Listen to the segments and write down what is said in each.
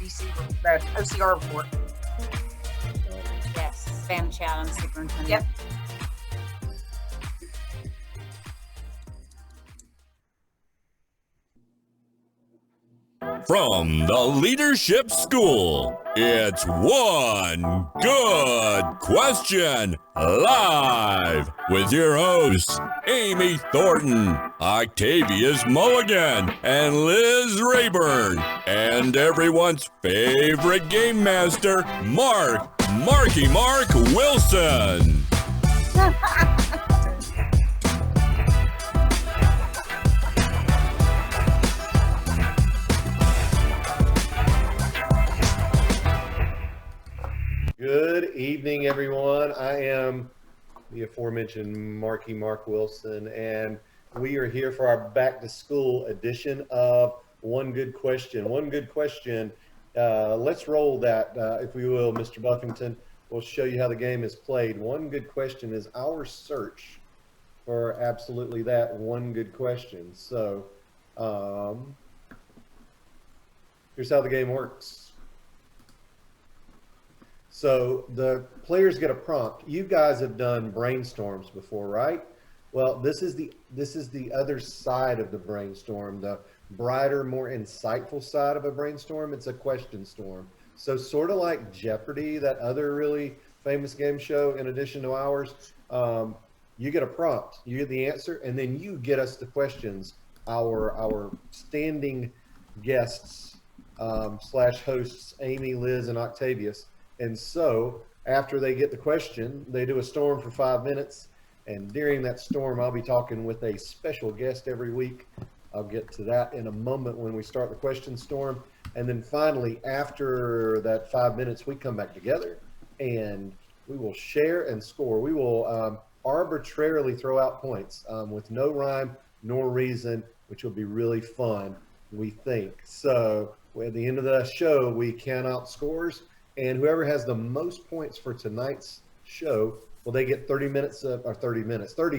DC, the OCR report. Yes, Spanish Allen Superintendent. Yep. From the Leadership School, it's One Good Question Live with your hosts, Amy Thornton, Octavius Mulligan, and Liz Raeburn, and everyone's favorite game master, Marky Mark Wilson. Good evening, everyone. I am the aforementioned Marky Mark Wilson, and we are here for our back to school edition of One Good Question. One Good Question. Let's roll that, if we will, Mr. Buffington. We'll show you how the game is played. One Good Question is our search for absolutely that one good question. So here's how the game works. So the players get a prompt. You guys have done brainstorms before, right? Well, this is the other side of the brainstorm, the brighter, more insightful side of a brainstorm. It's a question storm. So sort of like Jeopardy, that other really famous game show, in addition to ours, you get a prompt, you get the answer, and then you get us the questions. Our standing guests slash hosts, Amy, Liz, and Octavius. And so after they get the question, they do a storm for 5 minutes. And during that storm, I'll be talking with a special guest every week. I'll get to that in a moment when we start the question storm. And then finally, after that 5 minutes, we come back together and we will share and score. We will arbitrarily throw out points with no rhyme nor reason, which will be really fun, we think. So at the end of the show, we count out scores. And whoever has the most points for tonight's show, well, they get 30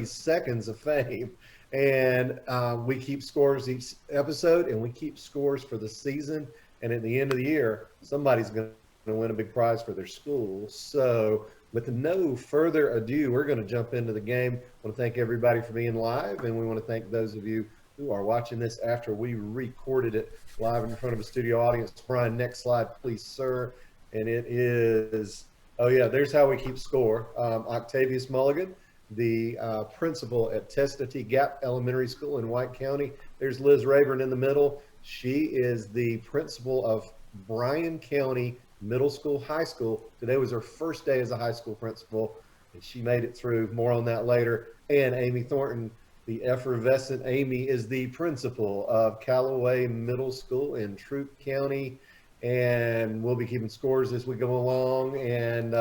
seconds of fame. And we keep scores each episode, and we keep scores for the season. And at the end of the year, somebody's going to win a big prize for their school. So with no further ado, we're going to jump into the game. I want to thank everybody for being live, and we want to thank those of you who are watching this after we recorded it live in front of a studio audience. Brian, next slide, please, sir. And it is, oh yeah, there's how we keep score. Octavius Mulligan, the principal at Testati Gap Elementary School in White County. There's Liz Raeburn in the middle. She is the principal of Bryan County Middle School, High School. Today was her first day as a high school principal, and she made it through. More on that later. And Amy Thornton, the effervescent Amy, is the principal of Callaway Middle School in Troup County. And we'll be keeping scores as we go along. And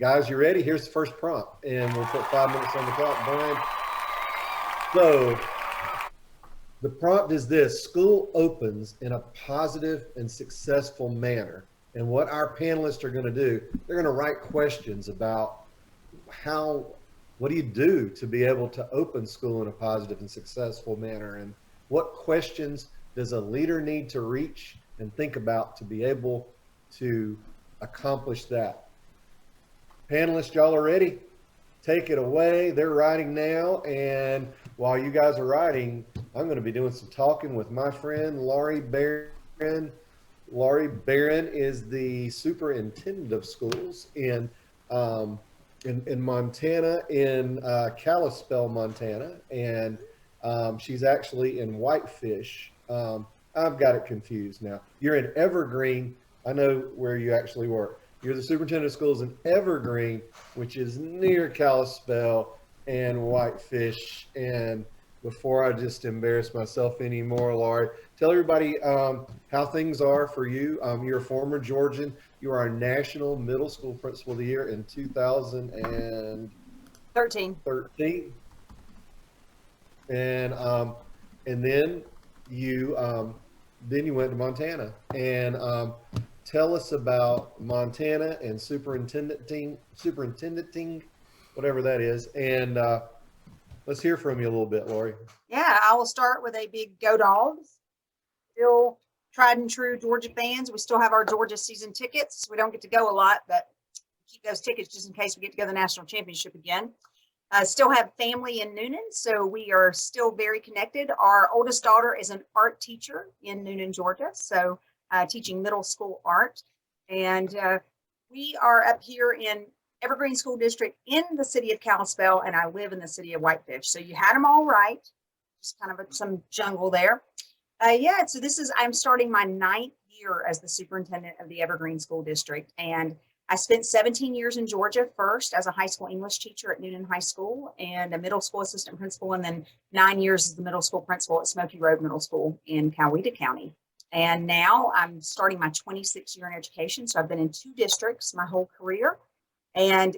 guys, you ready? Here's the first prompt. And we'll put 5 minutes on the clock, Brian. So the prompt is this: school opens in a positive and successful manner. And what our panelists are going to do, they're going to write questions about what do you do to be able to open school in a positive and successful manner? And what questions does a leader need to reach and think about to be able to accomplish that? Panelists, y'all are ready? Take it away. They're writing now. And while you guys are writing, I'm going to be doing some talking with my friend, Laurie Barron. Laurie Barron is the superintendent of schools in Montana, in Kalispell, Montana. And she's actually in Whitefish. I've got it confused now. You're in Evergreen. I know where you actually work. You're the superintendent of schools in Evergreen, which is near Kalispell and Whitefish. And before I just embarrass myself anymore, Laurie, tell everybody how things are for you. You're a former Georgian. You are our National Middle School Principal of the Year in 2013. And then you went to Montana. And tell us about Montana and superintending, whatever that is. And let's hear from you a little bit, Laurie. Yeah, I will start with a big go dogs. Still tried and true Georgia fans. We still have our Georgia season tickets. We don't get to go a lot, but keep those tickets just in case we get to go to the national championship again. Still have family in Noonan, so we are still very connected. Our oldest daughter is an art teacher in Noonan, Georgia, so teaching middle school art. And we are up here in Evergreen School District in the city of Kalispell, and I live in the city of Whitefish. So you had them all right. Just kind of some jungle there. So I'm starting my 9th year as the superintendent of the Evergreen School District. And I spent 17 years in Georgia, first as a high school English teacher at Noonan High School and a middle school assistant principal, and then 9 years as the middle school principal at Smoky Road Middle School in Coweta County. And now I'm starting my 26th year in education. So I've been in 2 districts my whole career. And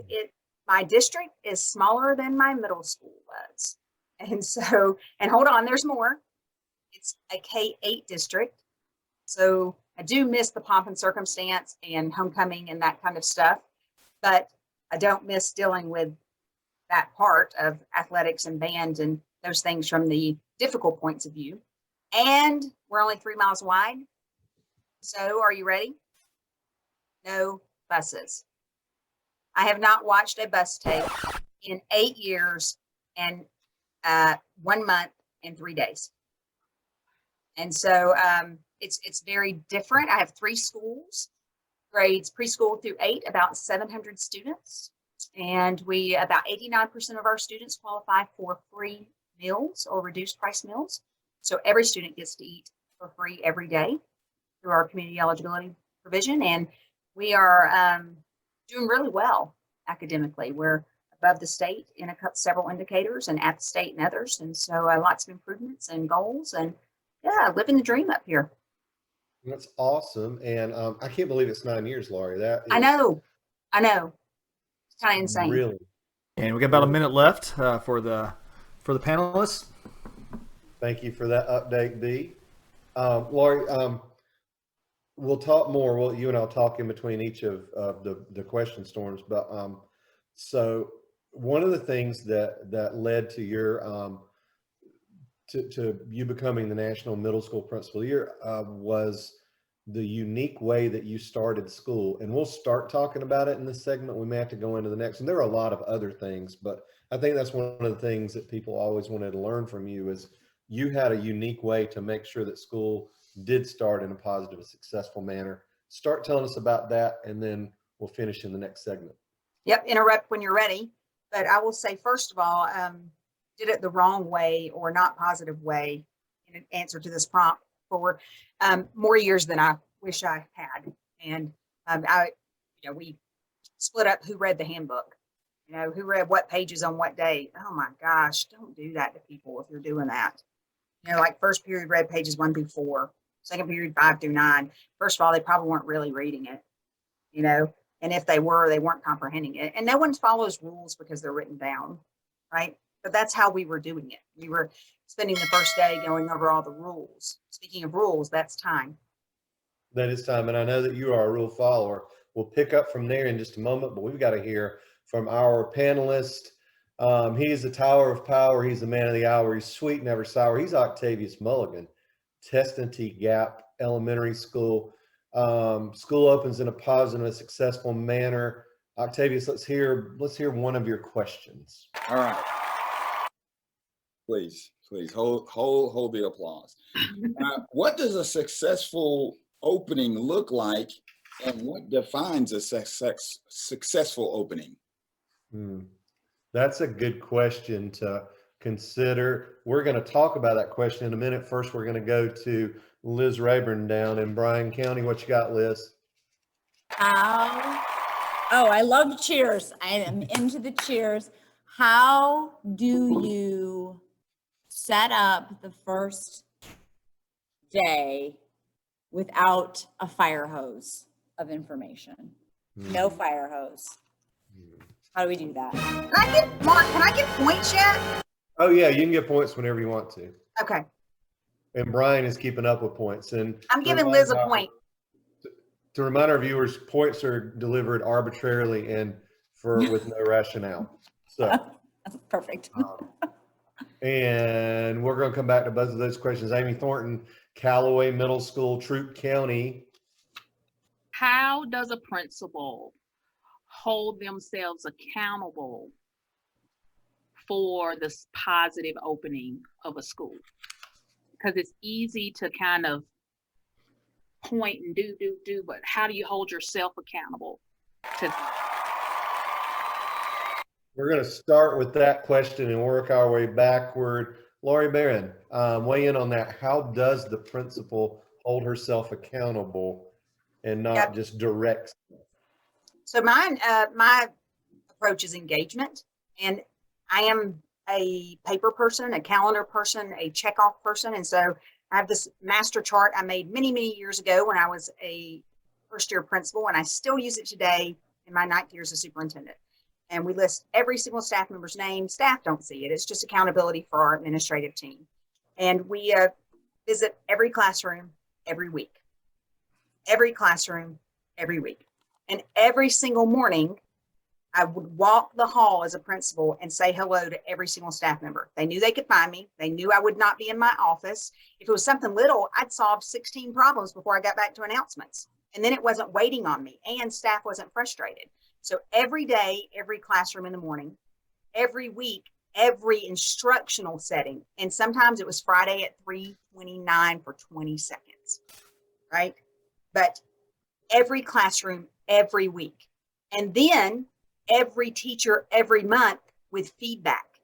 my district is smaller than my middle school was. And hold on, there's more. It's a K-8 district. So I do miss the pomp and circumstance and homecoming and that kind of stuff, but I don't miss dealing with that part of athletics and band and those things from the difficult points of view. And we're only 3 miles wide. So are you ready? No buses. I have not watched a bus tape in 8 years and 1 month and 3 days. And so it's very different. I have 3 schools, grades preschool through 8, about 700 students. And about 89% of our students qualify for free meals or reduced price meals. So every student gets to eat for free every day through our community eligibility provision. And we are doing really well academically. We're above the state in several indicators and at the state and others. And so lots of improvements and goals, and living the dream up here. That's awesome. And I can't believe it's 9 years, Laurie. I know. It's kind of insane. Really. And we got about a minute left for the panelists. Thank you for that update, B. Laurie, we'll talk more. Well, you and I'll talk in between each of the question storms. But so one of the things that led to your to you becoming the national middle school principal year was the unique way that you started school. And we'll start talking about it in this segment. We may have to go into the next. And there are a lot of other things, but I think that's one of the things that people always wanted to learn from you is you had a unique way to make sure that school did start in a positive and successful manner. Start telling us about that, and then we'll finish in the next segment. Yep, interrupt when you're ready. But I will say, first of all, did it the wrong way or not positive way in answer to this prompt for more years than I wish I had. And we split up who read the handbook, who read what pages on what day. Oh my gosh, don't do that to people if you're doing that. Like first period read pages 1 through 4, second period 5 through 9. First of all, they probably weren't really reading it, and if they were, they weren't comprehending it. And no one follows rules because they're written down, right? But that's how we were doing it. We were spending the first day going over all the rules. Speaking of rules, that's time. That is time. And I know that you are a rule follower. We'll pick up from there in just a moment, but we've got to hear from our panelist. He's the tower of power. He's the man of the hour. He's sweet, never sour. He's Octavius Mulligan, Testanty Gap Elementary School. School opens in a positive and successful manner. Octavius, let's hear one of your questions. All right. Please hold the applause. What does a successful opening look like, and what defines a successful opening? That's a good question to consider. We're going to talk about that question in a minute. First, we're going to go to Liz Raeburn down in Bryan County. What you got, Liz? I love cheers. I am into the cheers. How do you set up the first day without a fire hose of information? No fire hose. How do we do that? Can I get points yet? Oh yeah, you can get points whenever you want to. Okay. And Brian is keeping up with points. And I'm giving Liz a point. To remind our viewers, points are delivered arbitrarily and with no rationale. So perfect. And we're going to come back to both of those questions. Amy Thornton, Callaway Middle School, Troup County. How does a principal hold themselves accountable for this positive opening of a school? Because it's easy to kind of point and do, but how do you hold yourself accountable to? We're going to start with that question and work our way backward. Laurie Barron, weigh in on that. How does the principal hold herself accountable and not just direct? So my approach is engagement, and I am a paper person, a calendar person, a checkoff person. And so I have this master chart I made many, many years ago when I was a first year principal, and I still use it today in my 9th year as a superintendent. And we list every single staff member's name. Staff don't see it. It's just accountability for our administrative team. And we visit every classroom every week. Every classroom every week. And every single morning, I would walk the hall as a principal and say hello to every single staff member. They knew they could find me. They knew I would not be in my office. If it was something little, I'd solve 16 problems before I got back to announcements. And then it wasn't waiting on me, and staff wasn't frustrated. So every day, every classroom in the morning, every week, every instructional setting. And sometimes it was Friday at 3:29 for 20 seconds, right? But every classroom, every week. And then every teacher every month with feedback.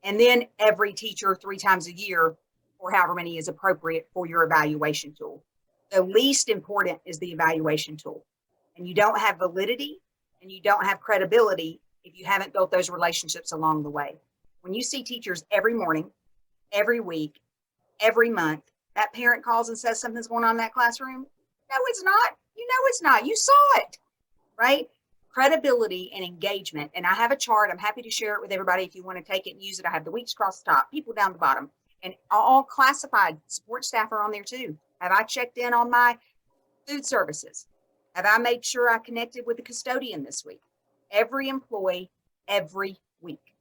And then every teacher 3 times a year, or however many is appropriate for your evaluation tool. The least important is the evaluation tool. And you don't have validity and you don't have credibility if you haven't built those relationships along the way. When you see teachers every morning, every week, every month, that parent calls and says something's going on in that classroom. No, it's not. You know it's not. You saw it, right? Credibility and engagement. And I have a chart. I'm happy to share it with everybody if you want to take it and use it. I have the weeks across the top, people down the bottom, and all classified support staff are on there too. Have I checked in on my food services? Have I made sure I connected with the custodian this week? Every employee, every week.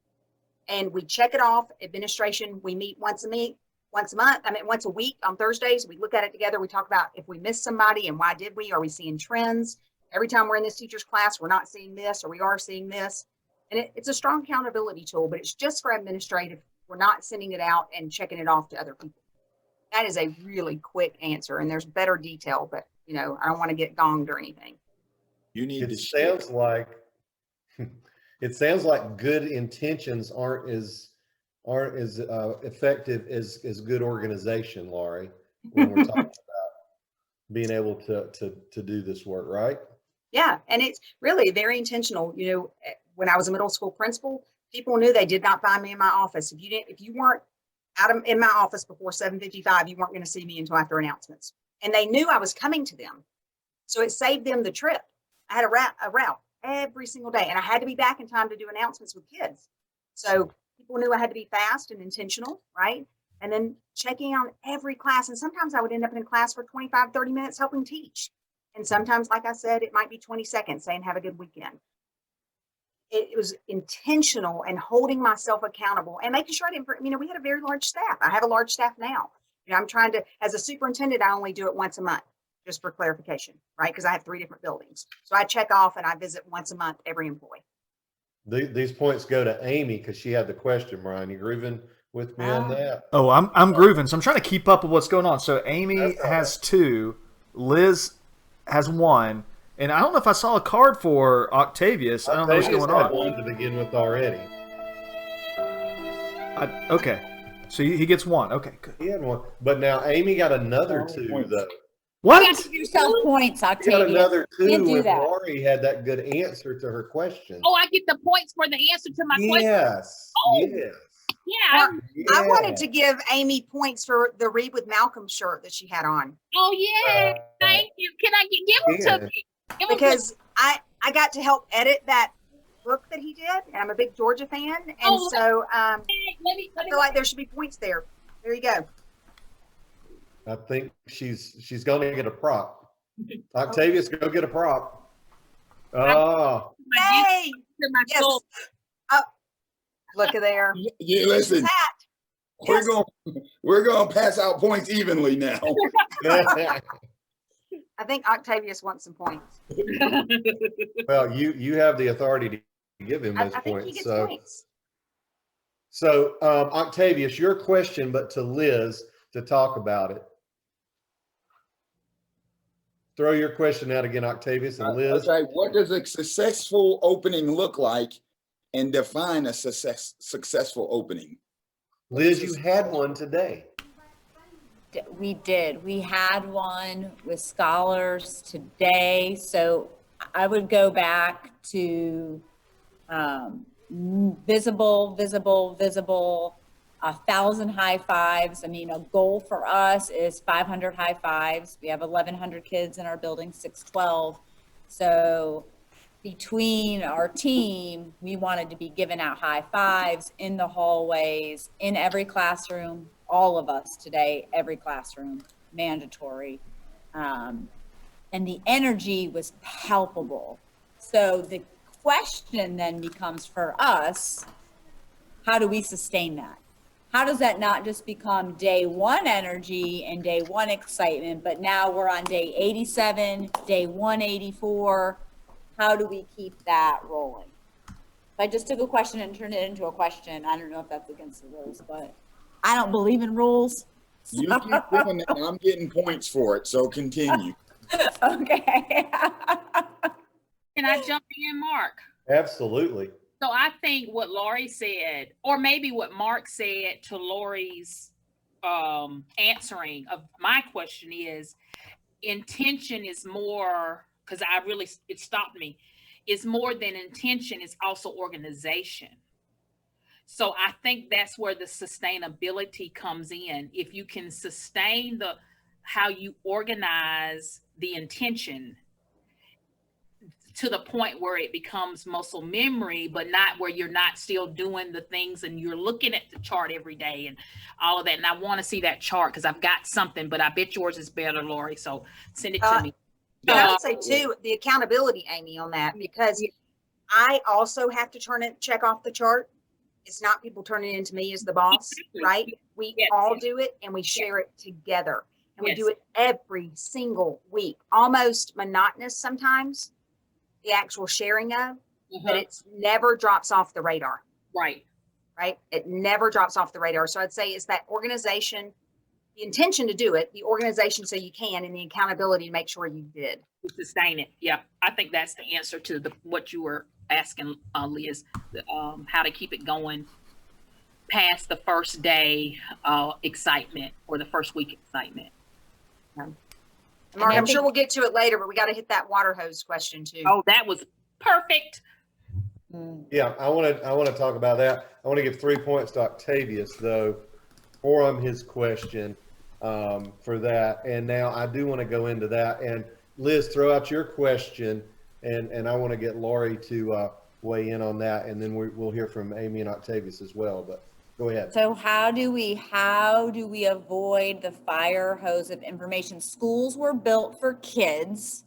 And we check it off. Administration, we meet once a week on Thursdays. We look at it together. We talk about if we missed somebody and why did we? Are we seeing trends? Every time we're in this teacher's class, we're not seeing this, or we are seeing this. And it's a strong accountability tool, but it's just for administrative. We're not sending it out and checking it off to other people. That is a really quick answer, and there's better detail, but I don't want to get gonged or anything. You need It sounds like good intentions aren't as effective as good organization, Laurie, when we're talking about being able to do this work, right? Yeah, and it's really very intentional. When I was a middle school principal, people knew they did not find me in my office. If you weren't in my office before 7:55, you weren't going to see me until after announcements. And they knew I was coming to them. So it saved them the trip. I had a route every single day, and I had to be back in time to do announcements with kids. So people knew I had to be fast and intentional, right? And then checking on every class. And sometimes I would end up in class for 25, 30 minutes helping teach. And sometimes, like I said, it might be 20 seconds saying, have a good weekend. It was intentional and holding myself accountable and making sure I didn't, we had a very large staff. I have a large staff now. I'm trying to, as a superintendent, I only do it once a month, just for clarification, right? Because I have 3 different buildings. So I check off and I visit once a month every employee. These points go to Amy because she had the question, Brian. You grooving with me on that? Oh, I'm grooving. So I'm trying to keep up with what's going on. So Amy has 2, Liz has 1, and I don't know if I saw a card for Octavius. I don't know what's going on. One to begin with already. Okay, so he gets 1. Okay, good. He had 1, but now Amy got another 2 though. What? You have to give yourself points, She got Octavius. another 2 Can't do when that. Laurie had that good answer to her question. Oh, I get the points for the answer to my question. Yes. Oh. Yes. Yeah. I wanted to give Amy points for the Read with Malcolm shirt that she had on. Oh, yeah. Thank you. Can I give them to me? Give them Because I got to help edit that book that he did, and I'm a big Georgia fan, and so I feel like there should be points there. There you go. I think she's going to get a prop. Octavius, go get a prop. Oh, my Hey, to my yes. soul. Look at there. Yeah, listen, Hat. we're going to pass out points evenly now. I think Octavius wants some points. Well, you have the authority to give him I those think he points. gets So, points. Octavius, your question, but to Liz to talk about it. Throw your question out again, Octavius, and Liz. Okay, what does a successful opening look like, and define a successful opening? Liz, you had one today. We did. We had one with scholars today. So I would go back to visible, 1,000 high fives. I mean, a goal for us is 500 high fives. We have 1,100 kids in our building, 612. So between our team, we wanted to be giving out high fives in the hallways, in every classroom, all of us today, every classroom, mandatory. And the energy was palpable. So the question then becomes for us, how do we sustain that? How does that not just become day one energy and day one excitement, but now we're on day 87, day 184. How do we keep that rolling? If I just took a question and turned it into a question, I don't know if that's against the rules, but I don't believe in rules. You keep doing that, and I'm getting points for it, so continue. Okay. Can I jump in, Mark? Absolutely. So I think what Laurie said, or maybe what Mark said to Laurie's answering of my question is, intention is more, because it stopped me, it's more than intention, it's also organization. So I think that's where the sustainability comes in. If you can sustain how you organize the intention to the point where it becomes muscle memory, but not where you're not still doing the things and you're looking at the chart every day and all of that. And I want to see that chart because I've got something, but I bet yours is better, Laurie. So send it to me. And I would say too, the accountability, Amy, on that, because I also have to check off the chart. It's not people turning it into me as the boss, right? We all do it and we share it together. And we do it every single week, almost monotonous sometimes, the actual sharing of, but it never drops off the radar. Right. It never drops off the radar. So I'd say it's that organization, the intention to do it, the organization so you can, and the accountability to make sure you did. Sustain it. Yeah. I think that's the answer to what you were asking, Liz, how to keep it going past the first day excitement or the first week excitement. Mark, I'm sure we'll get to it later, but we got to hit that water hose question too. Oh, that was perfect. Yeah, I want to talk about that. I want to give 3 points to Octavius though for his question for that. And now I do want to go into that. And Liz, throw out your question, and I want to get Laurie to weigh in on that, and then we'll hear from Amy and Octavius as well. But go ahead. So how do we avoid the fire hose of information? Schools were built for kids,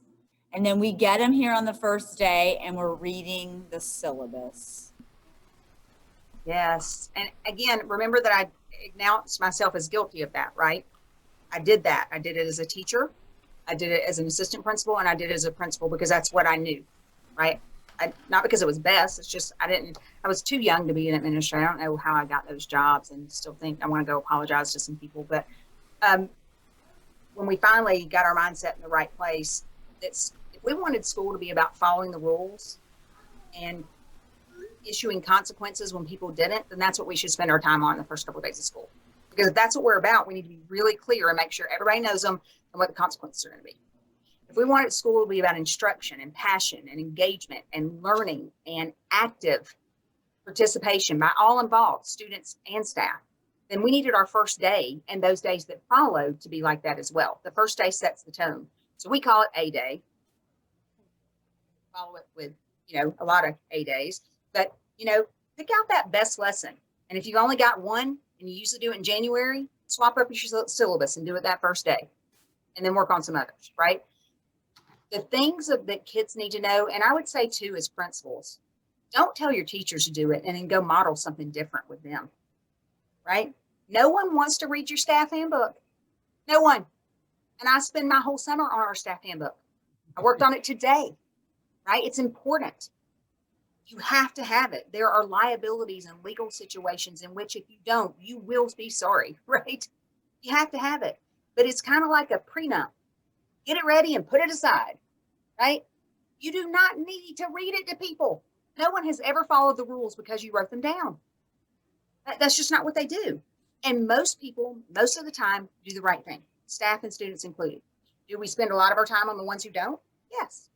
and then we get them here on the first day and we're reading the syllabus. Yes. And again, remember that I announced myself as guilty of that, right? I did that. I did it as a teacher. I did it as an assistant principal, and I did it as a principal because that's what I knew, right? Not because it was best. It's just I was too young to be an administrator. I don't know how I got those jobs, and still think I want to go apologize to some people. But when we finally got our mindset in the right place, if we wanted school to be about following the rules and issuing consequences when people didn't, then that's what we should spend our time on the first couple of days of school. Because if that's what we're about, we need to be really clear and make sure everybody knows them and what the consequences are going to be. If we wanted school to be about instruction and passion and engagement and learning and active participation by all involved, students and staff, then we needed our first day and those days that followed to be like that as well. The first day sets the tone. So we call it A Day. Follow it with, a lot of A days, but, pick out that best lesson. And if you've only got one and you usually do it in January, swap up your syllabus and do it that first day and then work on some others, right? The things that kids need to know, and I would say too, as principals, Don't tell your teachers to do it and then go model something different with them, right? No one wants to read your staff handbook. No one. And I spend my whole summer on our staff handbook. I worked on it today, right? It's important. You have to have it. There are liabilities and legal situations in which if you don't, you will be sorry, right? You have to have it. But it's kind of like a prenup. Get it ready and put it aside, right? You do not need to read it to people. No one has ever followed the rules because you wrote them down. That's just not what they do. And most people, most of the time, do the right thing, staff and students included. Do we spend a lot of our time on the ones who don't? Yes,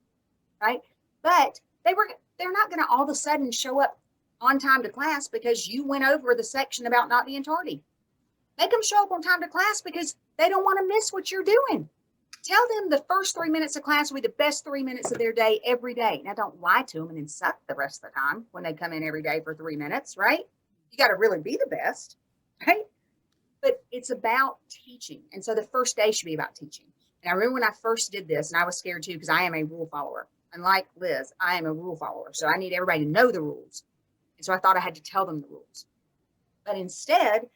right? But they're not going to all of a sudden show up on time to class because you went over the section about not being tardy. Make them show up on time to class because they don't want to miss what you're doing. Tell them the first 3 minutes of class will be the best 3 minutes of their day every day. Now, don't lie to them and then suck the rest of the time when they come in every day for 3 minutes, right? You got to really be the best, right? But it's about teaching. And so the first day should be about teaching. And I remember when I first did this, and I was scared too, because I am a rule follower. Unlike Liz, I am a rule follower. So I need everybody to know the rules. And so I thought I had to tell them the rules. But instead,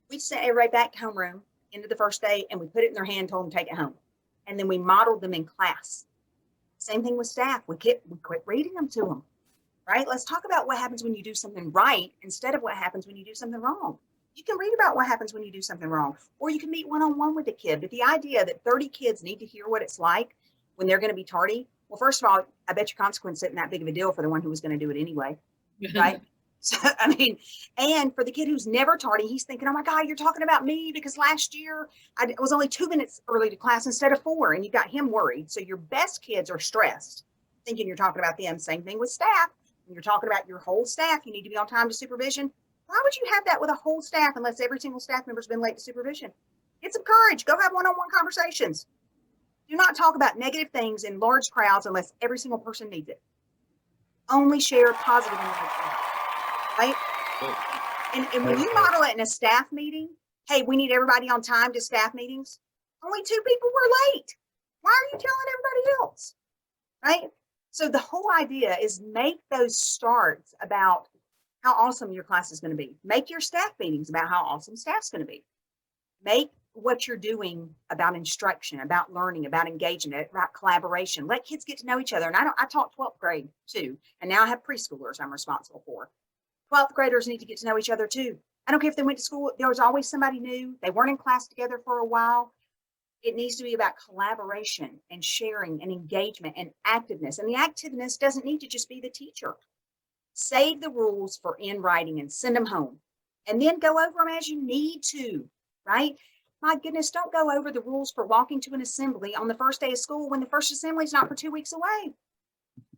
we sent everybody back to homeroom into the first day, and we put it in their hand, told them to take it home. And then we modeled them in class. Same thing with staff. We quit reading them to them, right? Let's talk about what happens when you do something right instead of what happens when you do something wrong. You can read about what happens when you do something wrong, or you can meet one-on-one with the kid. But the idea that 30 kids need to hear what it's like when they're going to be tardy, well, first of all, I bet your consequence isn't that big of a deal for the one who was going to do it anyway, right? So, I mean, and for the kid who's never tardy, he's thinking, oh my God, you're talking about me because last year I was only 2 minutes early to class instead of 4, and you got him worried. So your best kids are stressed, thinking you're talking about them. Same thing with staff. When you're talking about your whole staff, you need to be on time to supervision. Why would you have that with a whole staff unless every single staff member's been late to supervision? Get some courage. Go have one-on-one conversations. Do not talk about negative things in large crowds unless every single person needs it. Only share positive information, right? And when you model it in a staff meeting, hey, we need everybody on time to staff meetings. Only 2 people were late. Why are you telling everybody else, right? So the whole idea is make those starts about how awesome your class is going to be. Make your staff meetings about how awesome staff's going to be. Make what you're doing about instruction, about learning, about engagement, about collaboration. Let kids get to know each other. And I taught 12th grade too. And now I have preschoolers I'm responsible for. 12th graders need to get to know each other too. I don't care if they went to school, there was always somebody new. They weren't in class together for a while. It needs to be about collaboration and sharing and engagement and activeness. And the activeness doesn't need to just be the teacher. Save the rules for in writing and send them home. And then go over them as you need to, right? My goodness, don't go over the rules for walking to an assembly on the first day of school when the first assembly is not for 2 weeks away.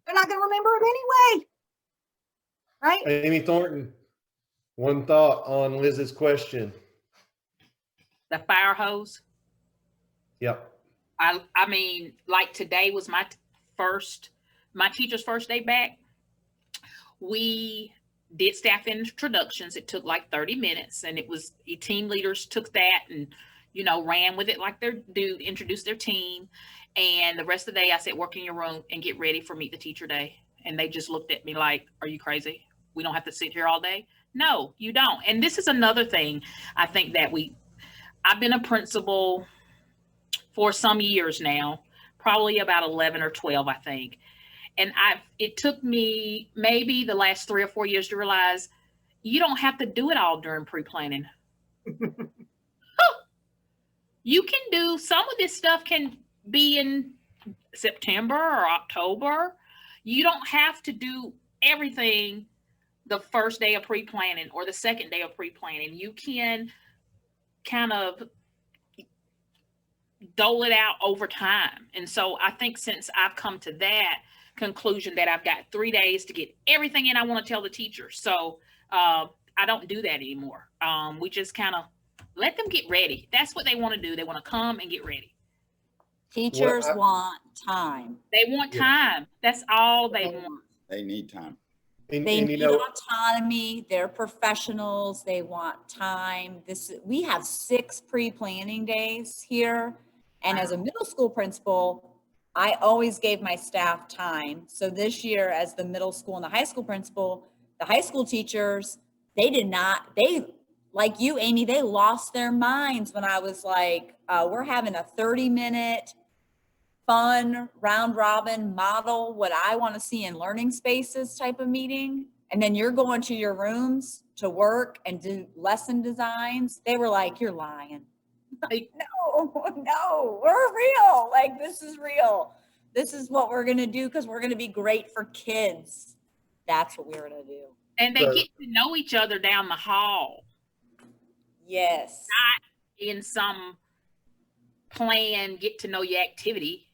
They're not going to remember it anyway, right? Amy Thornton, one thought on Liz's question. The fire hose. Yep. I mean, like today was my teacher's first day back. We did staff introductions. It took like 30 minutes, and it was team leaders took that and, ran with it like they're due, introduced their team. And the rest of the day I said, work in your room and get ready for Meet the Teacher Day. And they just looked at me like, are you crazy? We don't have to sit here all day. No, you don't. And this is another thing I think that I've been a principal for some years now, probably about 11 or 12, I think. And it took me maybe the last 3 or 4 years to realize you don't have to do it all during pre-planning. You can do some of this stuff can be in September or October. You don't have to do everything the first day of pre-planning or the second day of pre-planning. You can kind of dole it out over time. And so I think since I've come to that conclusion that I've got 3 days to get everything in I want to tell the teacher. So I don't do that anymore. We just kind of let them get ready. That's what they want to do. They want to come and get ready. Teachers want time. They want time. That's all they want. They need time. They need autonomy. They're professionals. They want time. We have 6 pre-planning days here. And as a middle school principal, I always gave my staff time. So this year, as the middle school and the high school principal, the high school teachers, they, like you, Amy, they lost their minds when I was like, we're having a 30-minute fun round robin model, what I want to see in learning spaces type of meeting. And then you're going to your rooms to work and do lesson designs. They were like, you're lying. Like, no, we're real. Like, this is real. This is what we're going to do because we're going to be great for kids. That's what we're going to do. And they get to know each other down the hall. Yes. Not in some planned get to know you activity.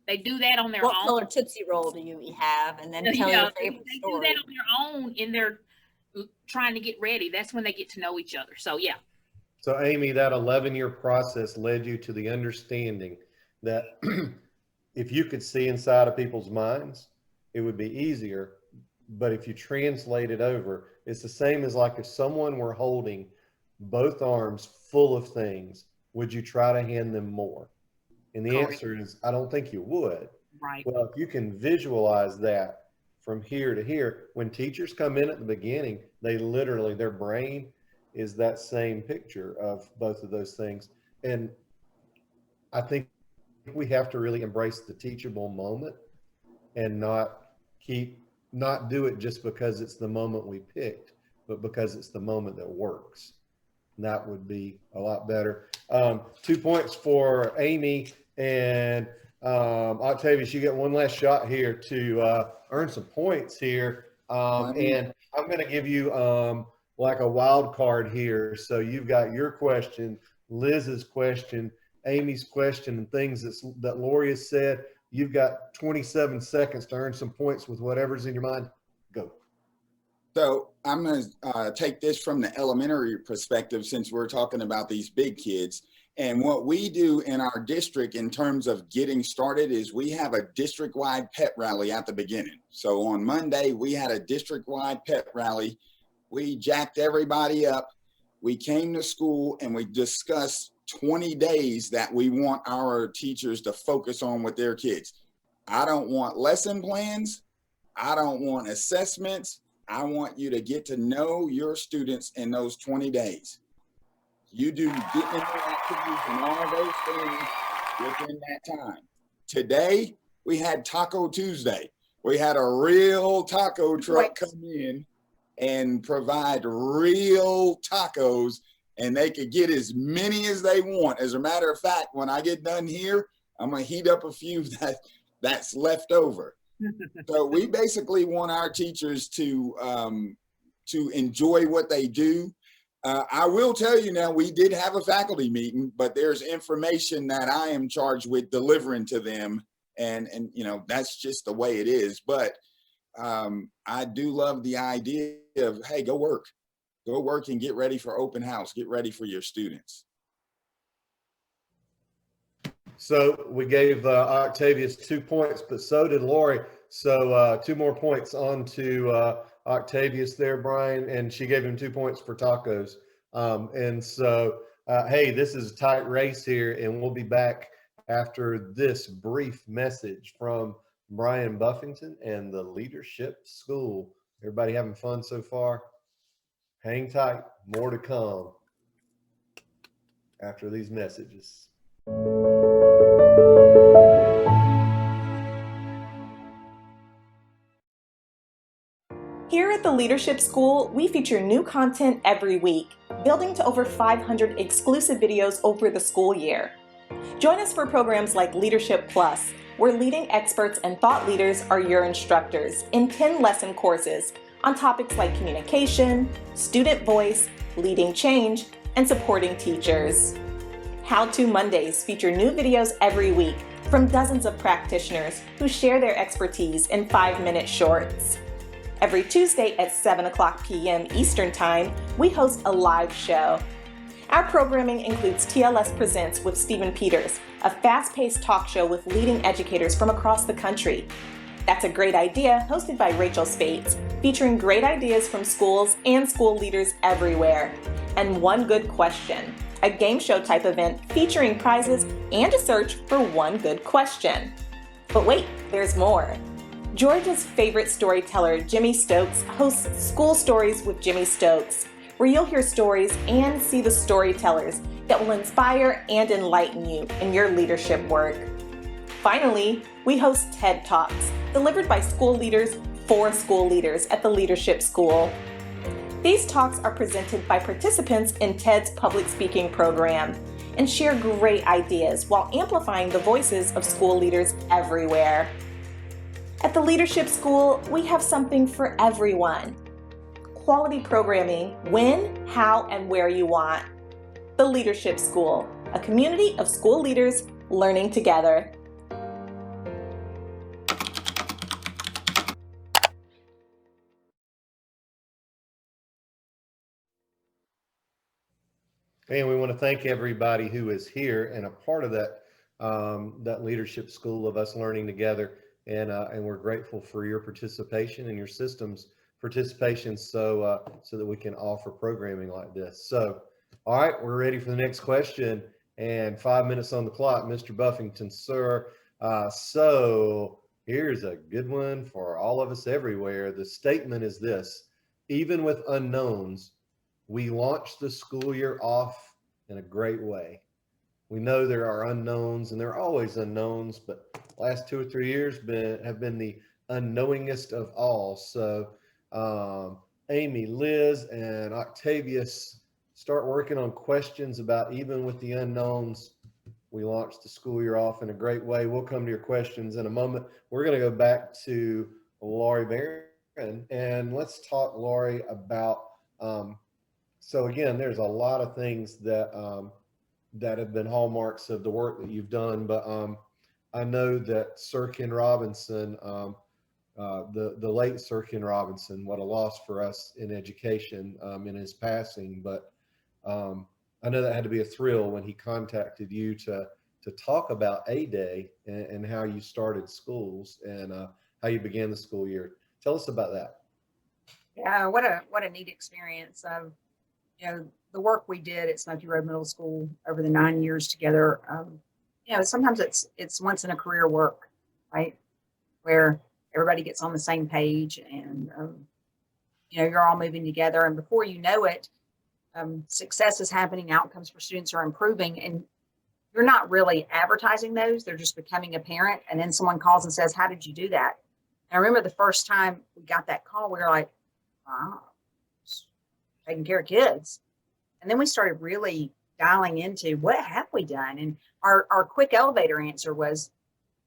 They do that on their What own. color Tootsie Roll do you have? And then tell your favorite they story. do that on their own in their trying to get ready. That's when they get to know each other. So yeah. So Amy, that 11-year process led you to the understanding that if you could see inside of people's minds, it would be easier. But if you translate it over, it's the same as like if someone were holding both arms full of things, would you try to hand them more? And the Correct. answer is, I don't think you would. Right. Well, if you can visualize that from here to here, when teachers come in at the beginning, they literally, their brain is that same picture of both of those things. And I think we have to really embrace the teachable moment and not do it just because it's the moment we picked, but because it's the moment that works. And that would be a lot better. 2 points for Amy, and Octavius, you get one last shot here to earn some points here. And I'm going to give you like a wild card here. So you've got your question, Liz's question, Amy's question, and things that Laurie has said. You've got 27 seconds to earn some points with whatever's in your mind. Go. So I'm going to take this from the elementary perspective, since we're talking about these big kids. And what we do in our district in terms of getting started is we have a district-wide pet rally at the beginning. So on Monday, we had a district-wide pet rally. We jacked everybody up. We came to school and we discussed 20 days that we want our teachers to focus on with their kids. I don't want lesson plans. I don't want assessments. I want you to get to know your students in those 20 days. You do get in their activities and all those things within that time. Today, we had Taco Tuesday. We had a real taco truck come in and provide real tacos, and they could get as many as they want. As a matter of fact, when I get done here, I'm going to heat up a few that's left over. So we basically want our teachers to enjoy what they do. I will tell you now, we did have a faculty meeting, but there's information that I am charged with delivering to them. And you know, that's just the way it is. But I do love the idea of, hey, go work and get ready for open house, get ready for your students. So we gave Octavius 2 points, but so did Laurie. So 2 more points on to Octavius there, Brian, and she gave him 2 points for tacos. And so, hey, this is a tight race here, and we'll be back after this brief message from Brian Buffington and the Leadership School. Everybody having fun so far? Hang tight, more to come after these messages. Here at the Leadership School, we feature new content every week, building to over 500 exclusive videos over the school year. Join us for programs like Leadership Plus, where leading experts and thought leaders are your instructors in 10 lesson courses on topics like communication, student voice, leading change, and supporting teachers. How To Mondays feature new videos every week from dozens of practitioners who share their expertise in 5-minute shorts. Every Tuesday at 7:00 p.m. Eastern Time, we host a live show. Our programming includes TLS Presents with Stephen Peters, a fast-paced talk show with leading educators from across the country. That's a Great Idea, hosted by Rachel Spates, featuring great ideas from schools and school leaders everywhere. And One Good Question, a game show type event featuring prizes and a search for one good question. But wait, there's more. Georgia's favorite storyteller, Jimmy Stokes, hosts School Stories with Jimmy Stokes, where you'll hear stories and see the storytellers that will inspire and enlighten you in your leadership work. Finally, we host TED Talks, delivered by school leaders for school leaders at the Leadership School. These talks are presented by participants in TED's public speaking program and share great ideas while amplifying the voices of school leaders everywhere. At the Leadership School, we have something for everyone. Quality programming when, how, and where you want. The Leadership School, a community of school leaders learning together. And we want to thank everybody who is here and a part of that that leadership school of us learning together. And we're grateful for your participation and your system's participation, so that we can offer programming like this. So, all right, we're ready for the next question, and 5 minutes on the clock, Mr. Buffington, sir. So here's a good one for all of us everywhere. The statement is this: even with unknowns, we launch the school year off in a great way. We know there are unknowns, and there are always unknowns, but last 2 or 3 years have been the unknowingest of all. So Amy, Liz, and Octavius, start working on questions about even with the unknowns, we launched the school year off in a great way. We'll come to your questions in a moment. We're going to go back to Laurie Barron, and let's talk, Laurie, about so again, there's a lot of things that that have been hallmarks of the work that you've done, but I know that Sir Ken Robinson, the late Sir Ken Robinson, what a loss for us in education in his passing. But I know that had to be a thrill when he contacted you to talk about A-Day and how you started schools and how you began the school year. Tell us about that. Yeah, what a neat experience. The work we did at Smoky Road Middle School over the 9 years together. Sometimes it's once in a career work, right? Where everybody gets on the same page and, you're all moving together. And before you know it, success is happening, outcomes for students are improving, and you're not really advertising those. They're just becoming apparent. And then someone calls and says, how did you do that? And I remember the first time we got that call, we were like, wow, taking care of kids. And then we started really dialing into what have we done? And our quick elevator answer was,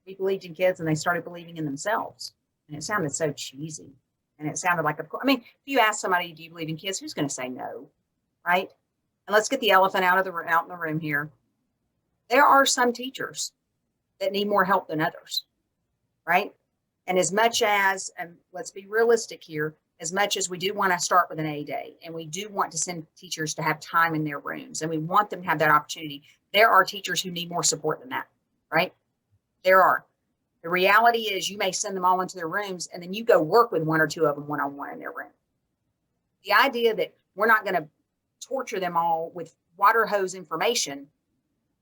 we believed in kids and they started believing in themselves. And it sounded so cheesy. And it sounded like, if you ask somebody, do you believe in kids? Who's going to say no? Right? And let's get the elephant out in the room here. There are some teachers that need more help than others. Right? And as much as, let's be realistic here, as much as we do want to start with an A-Day and we do want to send teachers to have time in their rooms and we want them to have that opportunity, there are teachers who need more support than that, right? There are. The reality is you may send them all into their rooms and then you go work with one or two of them one-on-one in their room. The idea that we're not going to torture them all with water hose information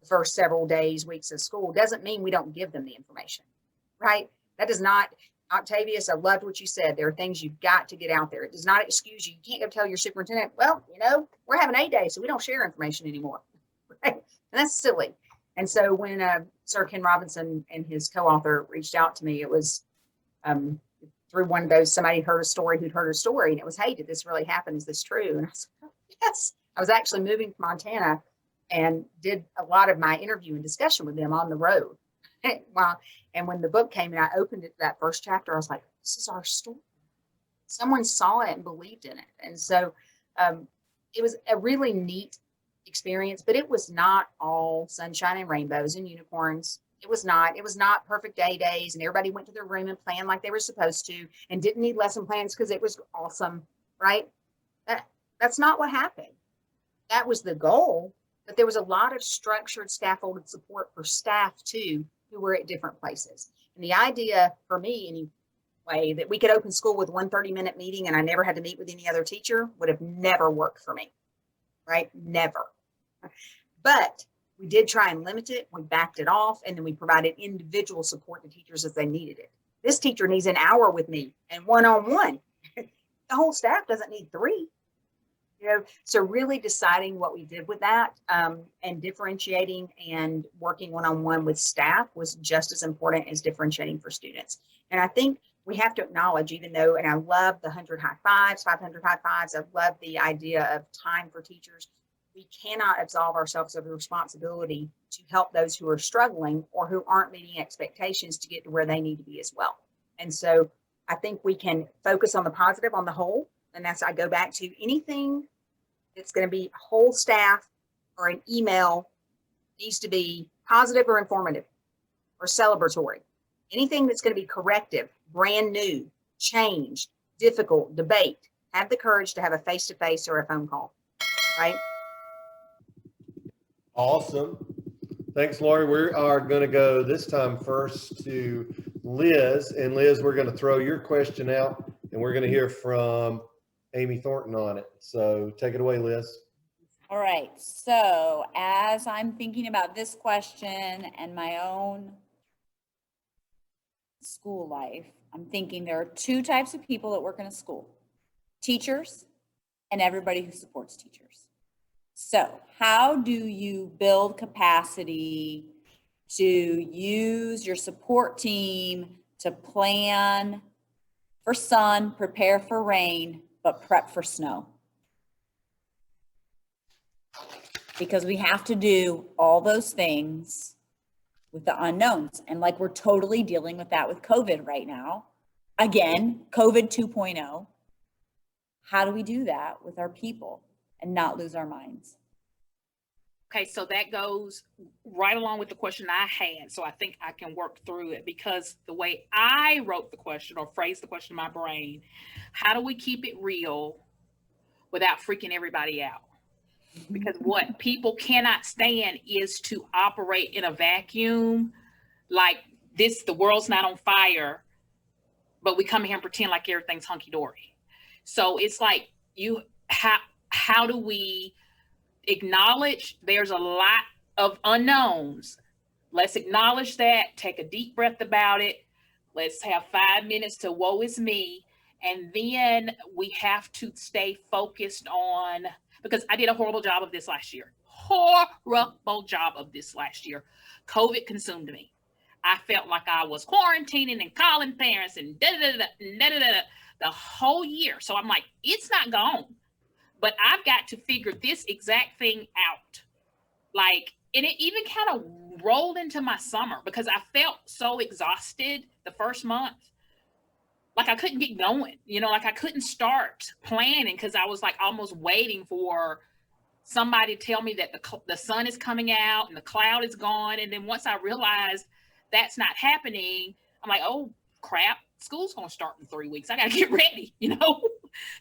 the first several days, weeks of school doesn't mean we don't give them the information, right? That does not, Octavius, I loved what you said. There are things you've got to get out there. It does not excuse you. You can't go tell your superintendent, well, we're having A-Day, so we don't share information anymore. Right? And that's silly. And so when Sir Ken Robinson and his co-author reached out to me, it was through one of those, somebody heard a story who'd heard a story, and it was, hey, did this really happen? Is this true? And I said, oh, yes. I was actually moving to Montana and did a lot of my interview and discussion with them on the road. And when the book came and I opened it, that first chapter, I was like, this is our story. Someone saw it and believed in it. And so it was a really neat experience, but it was not all sunshine and rainbows and unicorns. It was not perfect A-Days and everybody went to their room and planned like they were supposed to and didn't need lesson plans because it was awesome, right? That's not what happened. That was the goal, but there was a lot of structured scaffolded support for staff too, who were at different places. And the idea for me anyway, that we could open school with one 30-minute meeting and I never had to meet with any other teacher would have never worked for me, right? Never. But We did try and limit it. We backed it off, and then we provided individual support to teachers as they needed it. This teacher needs an hour with me and one-on-one. The whole staff doesn't need 3. So really deciding what we did with that, and differentiating and working one-on-one with staff was just as important as differentiating for students. And I think we have to acknowledge, even though, and I love the 100 high fives, 500 high fives, I love the idea of time for teachers. We cannot absolve ourselves of the responsibility to help those who are struggling or who aren't meeting expectations to get to where they need to be as well. And so I think we can focus on the positive on the whole. And that's, I go back to anything that's going to be whole staff or an email needs to be positive or informative or celebratory. Anything that's going to be corrective, brand new, changed, difficult, debate, have the courage to have a face-to-face or a phone call, right? Awesome. Thanks, Laurie. We are going to go this time first to Liz. And Liz, we're going to throw your question out and we're going to hear from Amy Thornton on it. So take it away, Liz. All right. So as I'm thinking about this question and my own school life, I'm thinking there are 2 types of people that work in a school: teachers and everybody who supports teachers. So how do you build capacity to use your support team to plan for sun, prepare for rain, but prep for snow? Because we have to do all those things with the unknowns. And like, we're totally dealing with that with COVID right now. Again, COVID 2.0. How do we do that with our people and not lose our minds? Okay, so that goes right along with the question I had. So I think I can work through it, because the way I wrote the question or phrased the question in my brain, how do we keep it real without freaking everybody out? Because what people cannot stand is to operate in a vacuum like this, the world's not on fire, but we come here and pretend like everything's hunky-dory. So it's like, how do we acknowledge there's a lot of unknowns? Let's acknowledge that, take a deep breath about it. Let's have 5 minutes to woe is me. And then we have to stay focused on, because I did a horrible job of this last year. Horrible job of this last year. COVID consumed me. I felt like I was quarantining and calling parents and the whole year. So I'm like, it's not gone, but I've got to figure this exact thing out. Like, and it even kind of rolled into my summer because I felt so exhausted the first month. Like I couldn't get going, like I couldn't start planning because I was like almost waiting for somebody to tell me that the sun is coming out and the cloud is gone. And then once I realized that's not happening, I'm like, oh crap, school's gonna start in 3 weeks. I gotta get ready,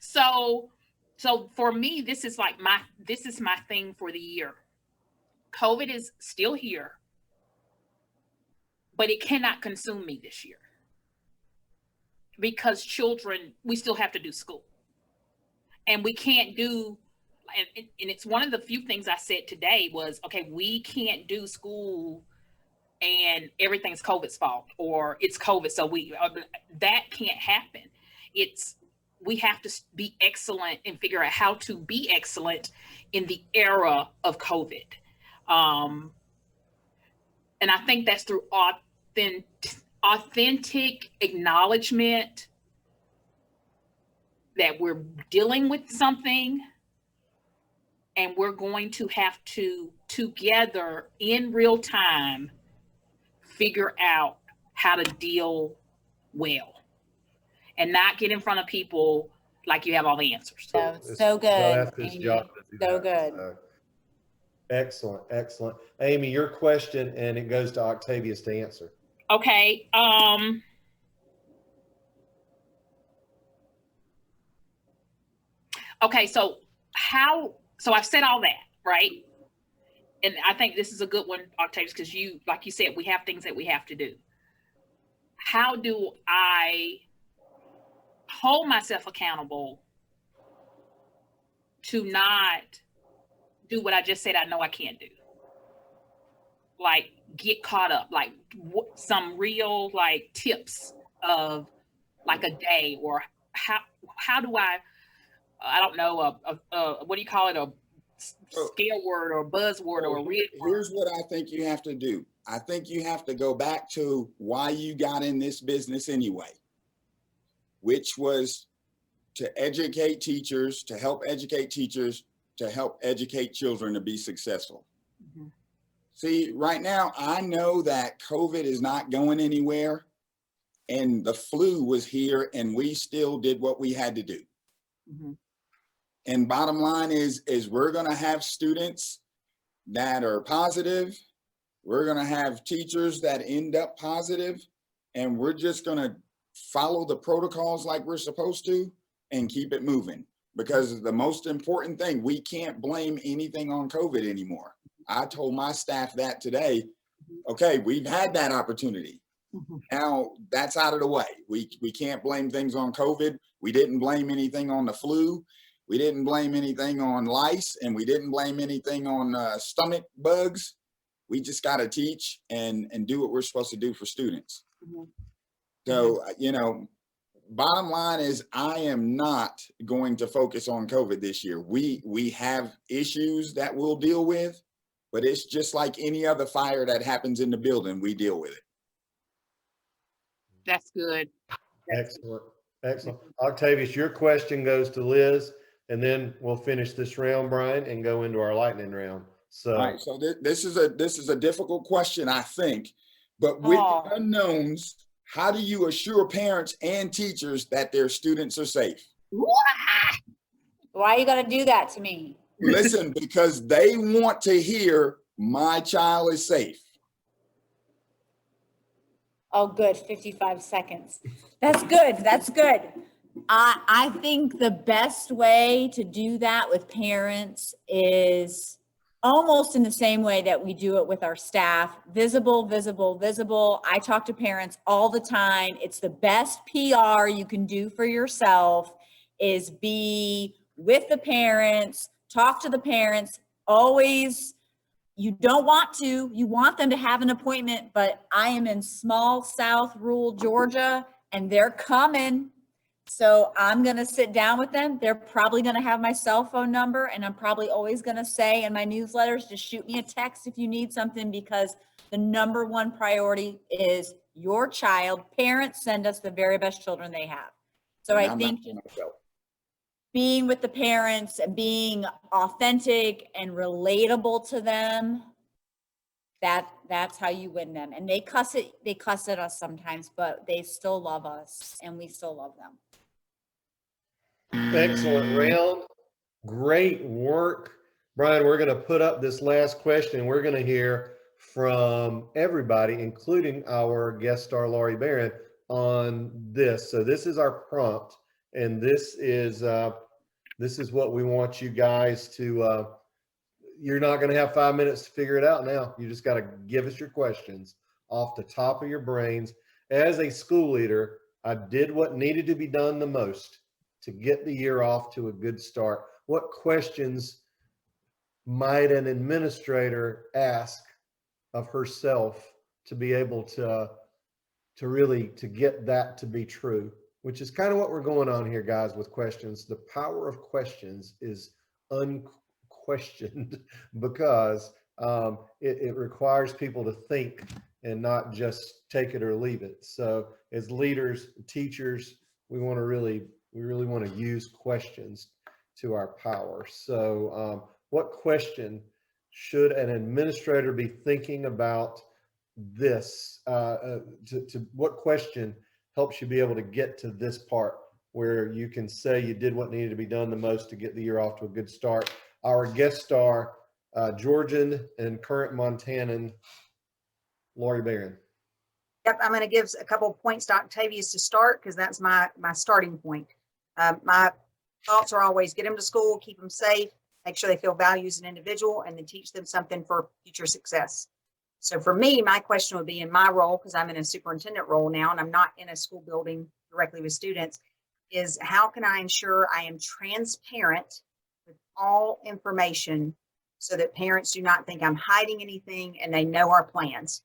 So for me, this is my thing for the year. COVID is still here, but it cannot consume me this year. Because children, we still have to do school. And we can't do, and it's one of the few things I said today was, okay, we can't do school and everything's COVID's fault, or it's COVID, so that can't happen. We have to be excellent and figure out how to be excellent in the era of COVID. And I think that's through authentic acknowledgement that we're dealing with something and we're going to have to together in real time figure out how to deal well and not get in front of people like you have all the answers. So good. So good. Excellent. Amy, your question, and it goes to Octavius to answer. Okay. Okay, so I've said all that, right? And I think this is a good one, Octavius, because like you said, we have things that we have to do. How do I hold myself accountable to not do what I just said I know I can't do? like get caught up, like some real like tips of like a day, or how do I don't know, what do you call it, a scare word or buzzword or a real word? Here's what I think you have to do. I think you have to go back to why you got in this business anyway, which was to educate teachers, to help educate teachers, to help educate children to be successful. Mm-hmm. See, right now, I know that COVID is not going anywhere, and the flu was here, and we still did what we had to do. Mm-hmm. And bottom line is we're going to have students that are positive. We're going to have teachers that end up positive, and we're just going to follow the protocols like we're supposed to and keep it moving. Because the most important thing, we can't blame anything on COVID anymore. I told my staff that today. Okay, we've had that opportunity. Mm-hmm. Now that's out of the way. We can't blame things on COVID. We didn't blame anything on the flu. We didn't blame anything on lice, and we didn't blame anything on stomach bugs. We just got to teach and do what we're supposed to do for students. Mm-hmm. So, you know, bottom line is I am not going to focus on COVID this year. We have issues that we'll deal with, but it's just like any other fire that happens in the building, we deal with it. That's good. Excellent. Excellent. Octavius, your question goes to Liz, and then we'll finish this round, Brian, and go into our lightning round. So, all right. So this is a difficult question, I think, but with the unknowns, how do you assure parents and teachers that their students are safe? Why are you going to do that to me? Listen, because they want to hear my child is safe. Oh, good. 55 seconds. That's good. That's good. I think the best way to do that with parents is almost in the same way that we do it with our staff. Visible, visible, visible. I talk to parents all the time. It's the best PR you can do for yourself is be with the parents, talk to the parents, always. You don't want to, you want them to have an appointment, but I am in small South rural Georgia and they're coming. So I'm going to sit down with them. They're probably going to have my cell phone number, and I'm probably always going to say in my newsletters, just shoot me a text if you need something, because the number one priority is your child. Parents send us the very best children they have. So I think being with the parents and being authentic and relatable to them, that's how you win them. And they cuss at us sometimes, but they still love us and we still love them. excellent round. Great work. Brian, we're going to put up this last question. We're going to hear from everybody, including our guest star, Laurie Barron, on this. So this is our prompt, and this is what we want you guys to, you're not going to have 5 minutes to figure it out now. You just got to give us your questions off the top of your brains. As a school leader, I did what needed to be done the most to get the year off to a good start. What questions might an administrator ask of herself to be able to really get that to be true? Which is kind of what we're going on here, guys, with questions. The power of questions is unquestioned because it requires people to think and not just take it or leave it. So as leaders, teachers, we really want to use questions to our power. So what question should an administrator be thinking about this? What question helps you be able to get to this part where you can say you did what needed to be done the most to get the year off to a good start? Our guest star, Georgian and current Montanan, Laurie Barron. Yep, I'm going to give a couple of points to Octavius to start because that's my starting point. My thoughts are always get them to school, keep them safe, make sure they feel valued as an individual, and then teach them something for future success. So for me, my question would be in my role, because I'm in a superintendent role now and I'm not in a school building directly with students, is how can I ensure I am transparent with all information so that parents do not think I'm hiding anything and they know our plans.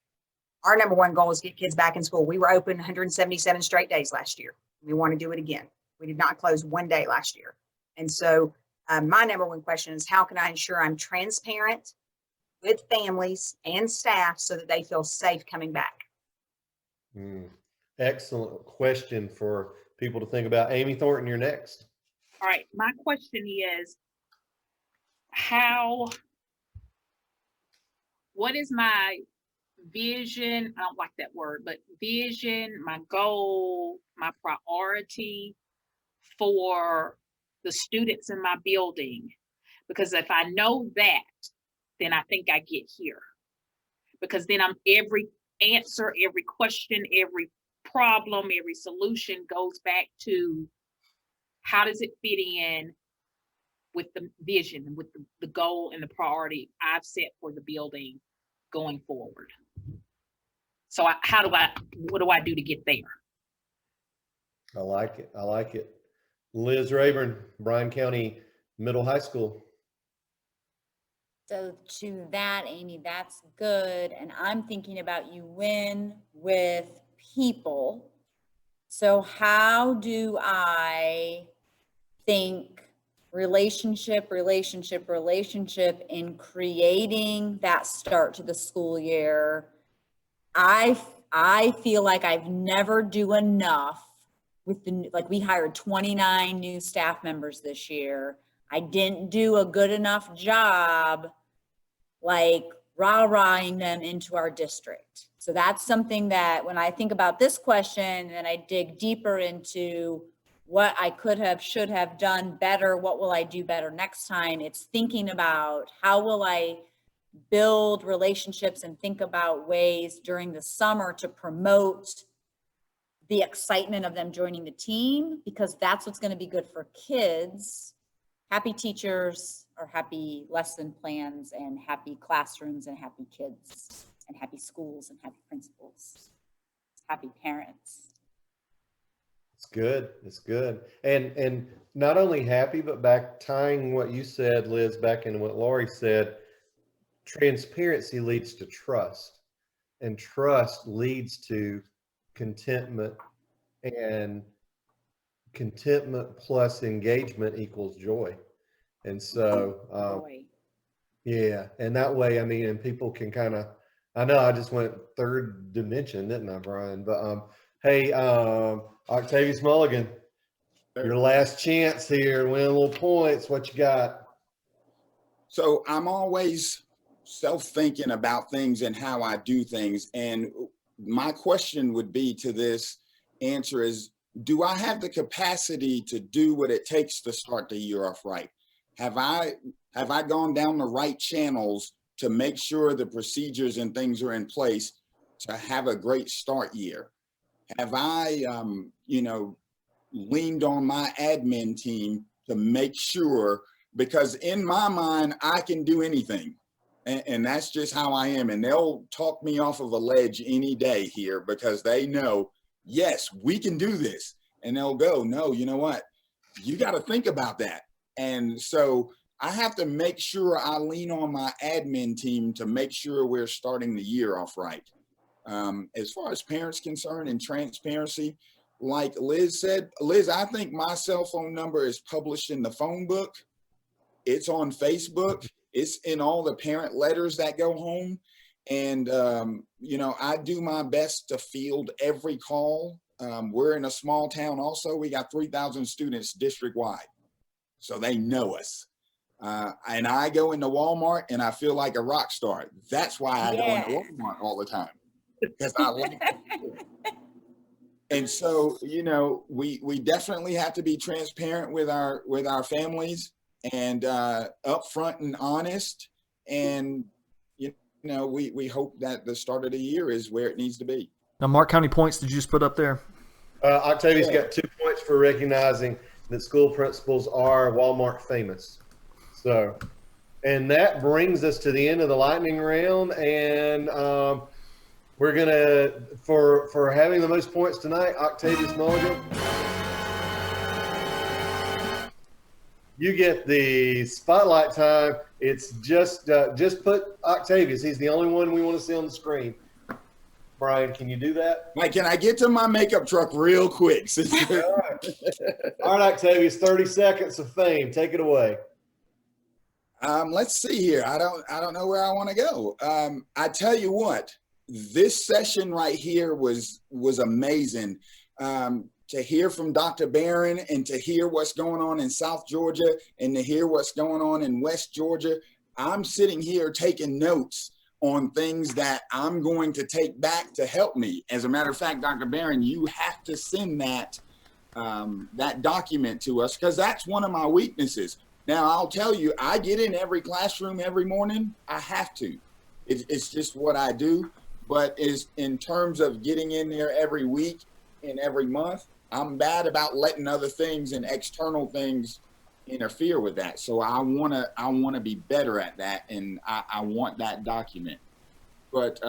Our number one goal is get kids back in school. We were open 177 straight days last year. We want to do it again. We did not close one day last year. And so my number one question is, how can I ensure I'm transparent with families and staff so that they feel safe coming back? Excellent question for people to think about. Amy Thornton, you're next. All right. My question is, what is my vision? I don't like that word, but vision, my goal, my priority for the students in my building? Because if I know that, then I think I get here. Because then every answer, every question, every problem, every solution goes back to how does it fit in with the vision, with the goal and the priority I've set for the building going forward. So what do I do to get there? I like it. I like it. Liz Raeburn, Bryan County Middle High School. So to that, Amy, that's good. And I'm thinking about you win with people. So how do I think relationship in creating that start to the school year? I feel like I've never do enough with we hired 29 new staff members this year. I didn't do a good enough job rah-rahing them into our district. So that's something that when I think about this question and I dig deeper into what I should have done better, what will I do better next time? It's thinking about how will I build relationships and think about ways during the summer to promote the excitement of them joining the team, because that's what's going to be good for kids. Happy teachers are happy lesson plans and happy classrooms and happy kids and happy schools and happy principals, happy parents. It's good. It's good. And not only happy, but tying what you said, Liz, back into what Laurie said, transparency leads to trust, and trust leads to contentment, and contentment plus engagement equals joy. And so, yeah, and that way, I mean, and people can I know I just went third dimension, didn't I, Brian? But hey, Octavius Mulligan, your last chance here, win a little points. What you got? So I'm always self-thinking about things and how I do things. And my question would be to this answer is, do I have the capacity to do what it takes to start the year off right? Have I gone down the right channels to make sure the procedures and things are in place to have a great start year? Have I, leaned on my admin team to make sure, because in my mind, I can do anything. And that's just how I am. And they'll talk me off of a ledge any day here because they know, yes, we can do this. And they'll go, no, you know what? You got to think about that. And so I have to make sure I lean on my admin team to make sure we're starting the year off right. As far as parents concerned and transparency, like Liz said, Liz, I think my cell phone number is published in the phone book. It's on Facebook. It's in all the parent letters that go home. And, I do my best to field every call. We're in a small town also. We got 3,000 students district-wide. So they know us. And I go into Walmart and I feel like a rock star. That's why I go into Walmart all the time. Because I like it. And so, we definitely have to be transparent with our families and upfront and honest. And, we hope that the start of the year is where it needs to be. Now, Mark, how many points did you just put up there? Octavius got 2 points for recognizing that school principals are Walmart famous. So, and that brings us to the end of the lightning round. And we're going to, for having the most points tonight, Octavius Mulligan. You get the spotlight time. It's just put Octavius. He's the only one we want to see on the screen. Brian, can you do that? Mike, can I get to my makeup truck real quick? All right, Octavius, 30 seconds of fame. Take it away. Let's see here. I don't know where I want to go. I tell you what, this session right here was amazing. To hear from Dr. Barron and to hear what's going on in South Georgia and to hear what's going on in West Georgia. I'm sitting here taking notes on things that I'm going to take back to help me. As a matter of fact, Dr. Barron, you have to send that document to us, because that's one of my weaknesses. Now, I'll tell you, I get in every classroom every morning. I have to. It's just what I do. But in terms of getting in there every week and every month, I'm bad about letting other things and external things interfere with that. So I wanna be better at that, and I want that document. But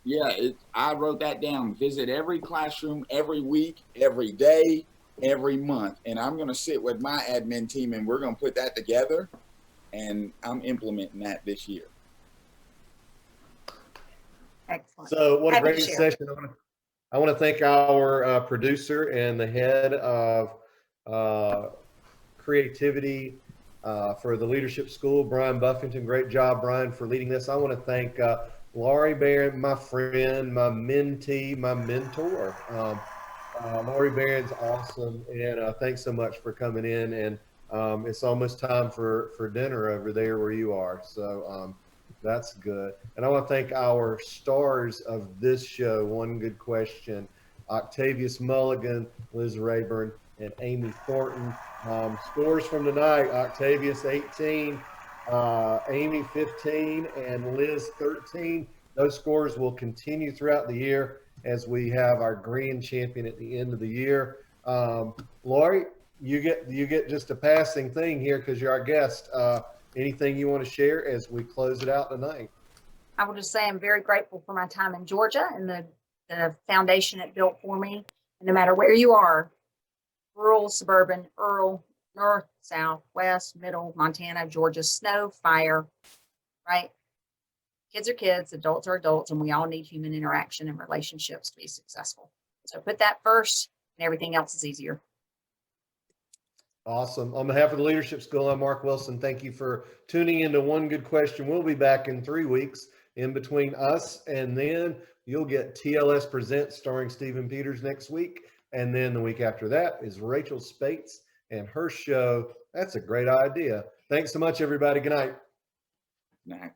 yeah, I wrote that down. Visit every classroom every week, every day, every month, and I'm gonna sit with my admin team and we're gonna put that together, and I'm implementing that this year. Excellent. So what a Happy to great share. session. I want to thank our producer and the head of creativity for the Leadership School, Brian Buffington. Great job, Brian, for leading this. I want to thank Laurie Barron, my friend, my mentee, my mentor. Laurie Barron's awesome, and thanks so much for coming in. And it's almost time for dinner over there where you are. So that's good. And I want to thank our stars of this show, One Good Question, Octavius Mulligan, Liz Raeburn, and Amy Thornton. Scores from tonight: Octavius 18, Amy 15, and Liz 13. Those scores will continue throughout the year as we have our grand champion at the end of the year. Laurie, you get just a passing thing here because you're our guest. Anything you want to share as we close it out tonight? I will just say I'm very grateful for my time in Georgia and the foundation it built for me. And no matter where you are, rural, suburban, rural, north, south, west, middle, Montana, Georgia, snow, fire, right? Kids are kids, adults are adults, and we all need human interaction and relationships to be successful. So put that first, and everything else is easier. Awesome. On behalf of the Leadership School, I'm Mark Wilson. Thank you for tuning into One Good Question. We'll be back in 3 weeks. In between us and then you'll get TLS Presents starring Stephen Peters next week. And then the week after that is Rachel Spates and her show. That's a great idea. Thanks so much, everybody. Good night. Nah.